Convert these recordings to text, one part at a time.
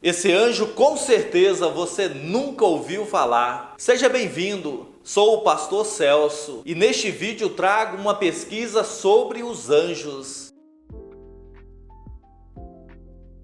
Esse anjo com certeza você nunca ouviu falar. Seja bem-vindo, sou o pastor Celso e neste vídeo trago uma pesquisa sobre os anjos.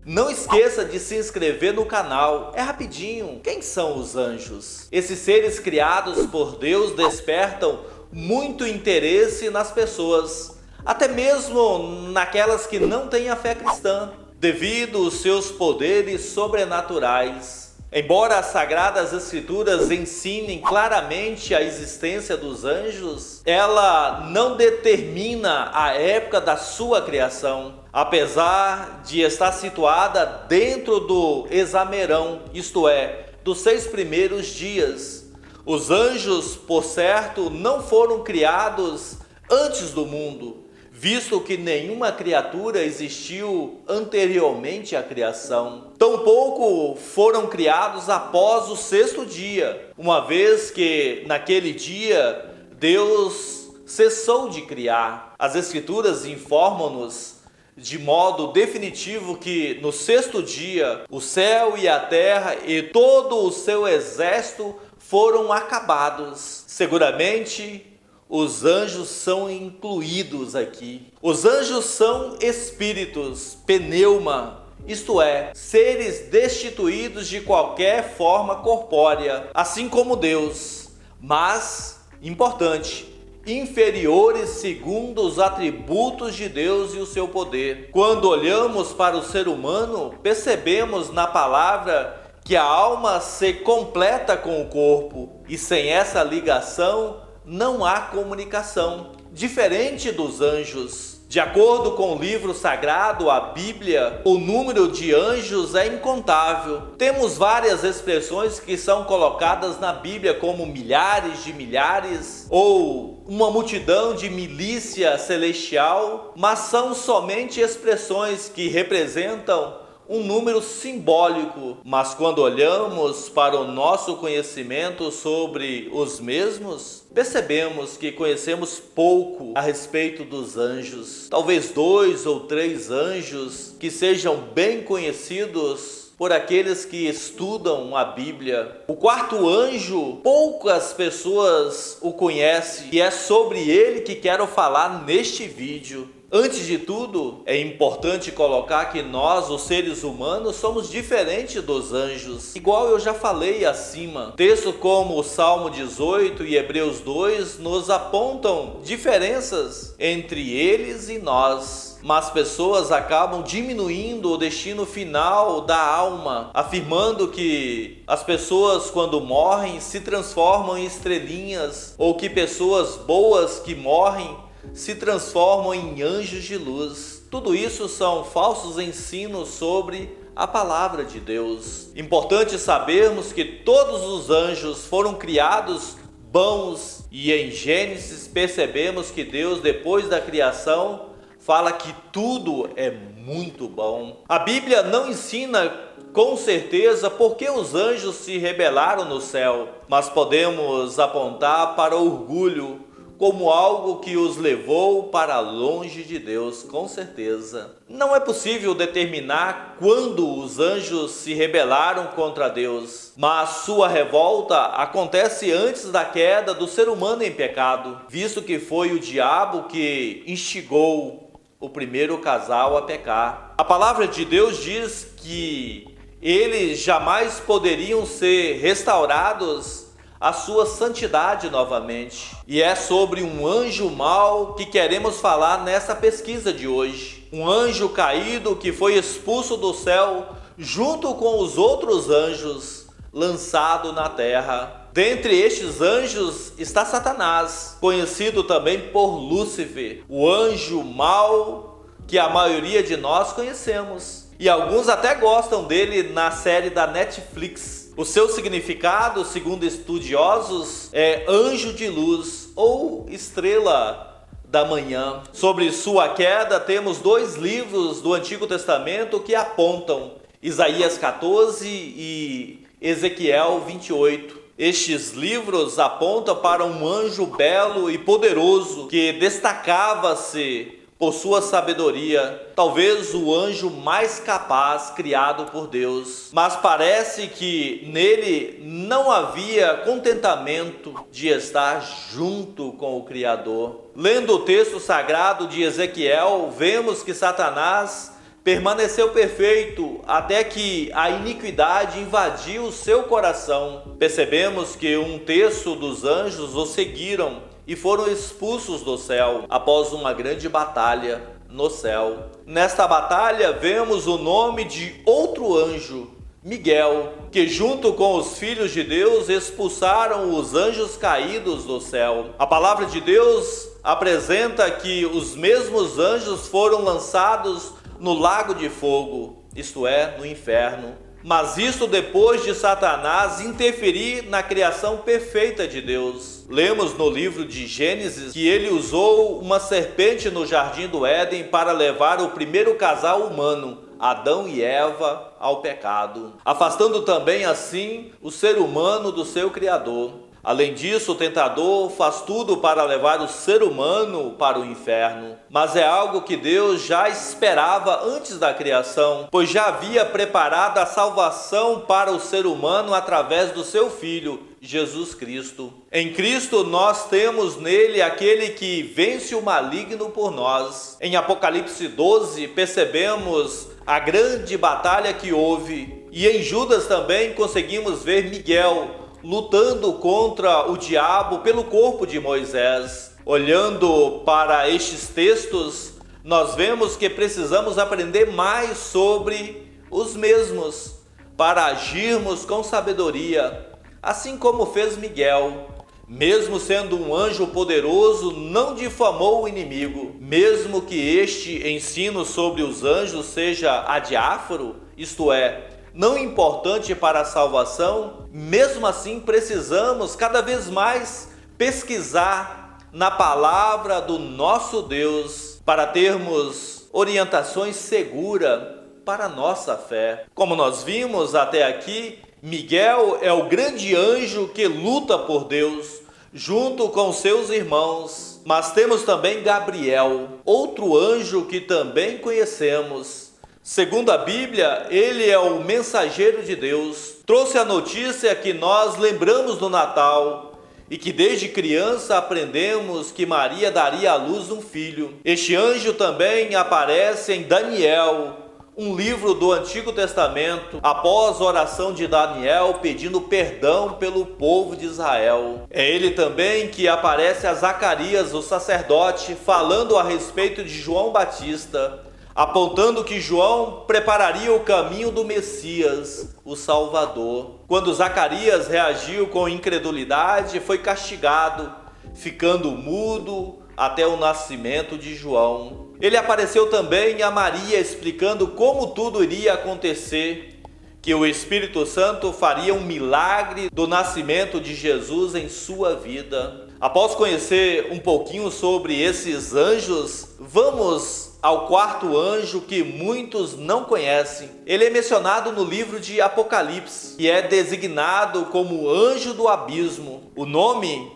Não esqueça de se inscrever no canal, é rapidinho. Quem são os anjos? Esses seres criados por Deus despertam muito interesse nas pessoas, até mesmo naquelas que não têm a fé cristã, devido aos seus poderes sobrenaturais. Embora as Sagradas Escrituras ensinem claramente a existência dos anjos, ela não determina a época da sua criação, apesar de estar situada dentro do Hexamerão, isto é, dos 6 primeiros dias. Os anjos, por certo, não foram criados antes do mundo, visto que nenhuma criatura existiu anteriormente à criação. Tampouco foram criados após o 6º dia, uma vez que naquele dia Deus cessou de criar. As Escrituras informam-nos de modo definitivo que no 6º dia o céu e a terra e todo o seu exército foram acabados. Seguramente os anjos são incluídos aqui. Os anjos são espíritos, pneuma, isto é, seres destituídos de qualquer forma corpórea, assim como Deus, mas, importante, inferiores segundo os atributos de Deus e o seu poder. Quando olhamos para o ser humano, percebemos na palavra que a alma se completa com o corpo, e sem essa ligação não há comunicação, diferente dos anjos. De acordo com o livro sagrado, a Bíblia, o número de anjos é incontável. Temos várias expressões que são colocadas na Bíblia como milhares de milhares ou uma multidão de milícia celestial, mas são somente expressões que representam um número simbólico, mas quando olhamos para o nosso conhecimento sobre os mesmos, percebemos que conhecemos pouco a respeito dos anjos. Talvez 2 ou 3 anjos que sejam bem conhecidos por aqueles que estudam a Bíblia. O 4º anjo, poucas pessoas o conhecem, e é sobre ele que quero falar neste vídeo. Antes de tudo, é importante colocar que nós, os seres humanos, somos diferentes dos anjos. Igual eu já falei acima, textos como o Salmo 18 e Hebreus 2 nos apontam diferenças entre eles e nós. Mas pessoas acabam diminuindo o destino final da alma, afirmando que as pessoas quando morrem se transformam em estrelinhas, ou que pessoas boas que morrem se transformam em anjos de luz. Tudo isso são falsos ensinos sobre a palavra de Deus. Importante sabermos que todos os anjos foram criados bons, e em Gênesis percebemos que Deus, depois da criação, fala que tudo é muito bom. A Bíblia não ensina com certeza por que os anjos se rebelaram no céu, mas podemos apontar para o orgulho como algo que os levou para longe de Deus, com certeza. Não é possível determinar quando os anjos se rebelaram contra Deus, mas sua revolta acontece antes da queda do ser humano em pecado, visto que foi o diabo que instigou o primeiro casal a pecar. A palavra de Deus diz que eles jamais poderiam ser restaurados a sua santidade novamente. E é sobre um anjo mau que queremos falar nessa pesquisa de hoje. Um anjo caído que foi expulso do céu junto com os outros anjos, lançado na terra. Dentre estes anjos está Satanás, conhecido também por Lúcifer, o anjo mau que a maioria de nós conhecemos. E alguns até gostam dele na série da Netflix. O seu significado, segundo estudiosos, é anjo de luz ou estrela da manhã. Sobre sua queda, temos 2 livros do Antigo Testamento que apontam: Isaías 14 e Ezequiel 28. Estes livros apontam para um anjo belo e poderoso que destacava-se por sua sabedoria, talvez o anjo mais capaz criado por Deus. Mas parece que nele não havia contentamento de estar junto com o Criador. Lendo o texto sagrado de Ezequiel, vemos que Satanás permaneceu perfeito até que a iniquidade invadiu o seu coração. Percebemos que um terço dos anjos o seguiram e foram expulsos do céu após uma grande batalha no céu. Nesta batalha vemos o nome de outro anjo, Miguel, que junto com os filhos de Deus expulsaram os anjos caídos do céu. A palavra de Deus apresenta que os mesmos anjos foram lançados no lago de fogo, isto é, no inferno. Mas isso depois de Satanás interferir na criação perfeita de Deus. Lemos no livro de Gênesis que ele usou uma serpente no jardim do Éden para levar o primeiro casal humano, Adão e Eva, ao pecado, afastando também assim o ser humano do seu Criador. Além disso, o tentador faz tudo para levar o ser humano para o inferno. Mas é algo que Deus já esperava antes da criação, pois já havia preparado a salvação para o ser humano através do seu Filho, Jesus Cristo. Em Cristo nós temos nele aquele que vence o maligno por nós. Em Apocalipse 12 percebemos a grande batalha que houve. E em Judas também conseguimos ver Miguel lutando contra o diabo pelo corpo de Moisés. Olhando para estes textos, nós vemos que precisamos aprender mais sobre os mesmos para agirmos com sabedoria, assim como fez Miguel. Mesmo sendo um anjo poderoso, não difamou o inimigo. Mesmo que este ensino sobre os anjos seja adiáforo, isto é, não importante para a salvação, mesmo assim precisamos cada vez mais pesquisar na palavra do nosso Deus para termos orientações seguras para a nossa fé. Como nós vimos até aqui, Miguel é o grande anjo que luta por Deus, junto com seus irmãos. Mas temos também Gabriel, outro anjo que também conhecemos. Segundo a Bíblia, ele é o mensageiro de Deus. Trouxe a notícia que nós lembramos no Natal e que desde criança aprendemos que Maria daria à luz um filho. Este anjo também aparece em Daniel, um livro do Antigo Testamento, após a oração de Daniel pedindo perdão pelo povo de Israel. É ele também que aparece a Zacarias, o sacerdote, falando a respeito de João Batista, apontando que João prepararia o caminho do Messias, o Salvador. Quando Zacarias reagiu com incredulidade, foi castigado, ficando mudo até o nascimento de João. Ele apareceu também a Maria, explicando como tudo iria acontecer, que o Espírito Santo faria um milagre do nascimento de Jesus em sua vida. Após conhecer um pouquinho sobre esses anjos, vamos ao quarto anjo que muitos não conhecem. Ele é mencionado no livro de Apocalipse e é designado como anjo do abismo. O nome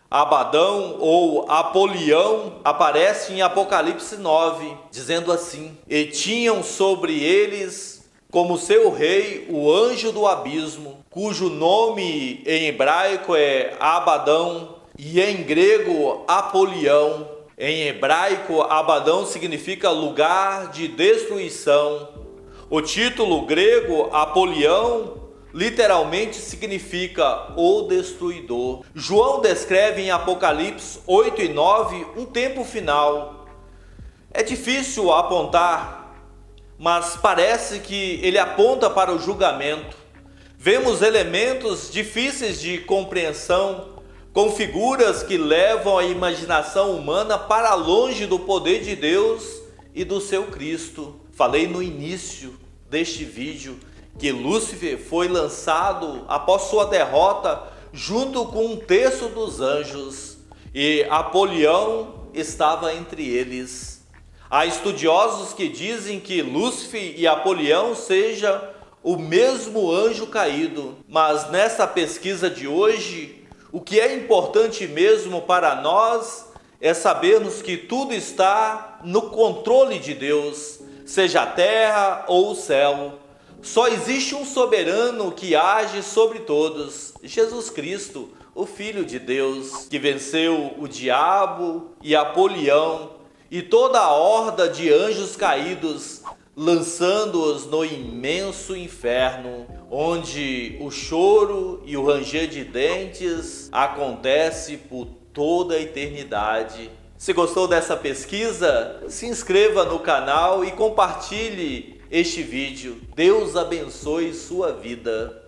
Abadão ou Apolião aparece em Apocalipse 9, dizendo assim: e tinham sobre eles como seu rei o anjo do abismo, cujo nome em hebraico é Abadão e em grego Apolião. Em hebraico, Abadão significa lugar de destruição. O título grego Apolião literalmente significa o destruidor. João descreve em Apocalipse 8 e 9 um tempo final. É difícil apontar, mas parece que ele aponta para o julgamento. Vemos elementos difíceis de compreensão, com figuras que levam a imaginação humana para longe do poder de Deus e do seu Cristo. Falei no início deste vídeo que Lúcifer foi lançado após sua derrota junto com um terço dos anjos, e Apolião estava entre eles. Há estudiosos que dizem que Lúcifer e Apolião sejam o mesmo anjo caído, mas nessa pesquisa de hoje, o que é importante mesmo para nós é sabermos que tudo está no controle de Deus, seja a terra ou o céu. Só existe um soberano que age sobre todos, Jesus Cristo, o Filho de Deus, que venceu o diabo e Apolião e toda a horda de anjos caídos, lançando-os no imenso inferno, onde o choro e o ranger de dentes acontece por toda a eternidade. Se gostou dessa pesquisa, se inscreva no canal e compartilhe este vídeo. Deus abençoe sua vida.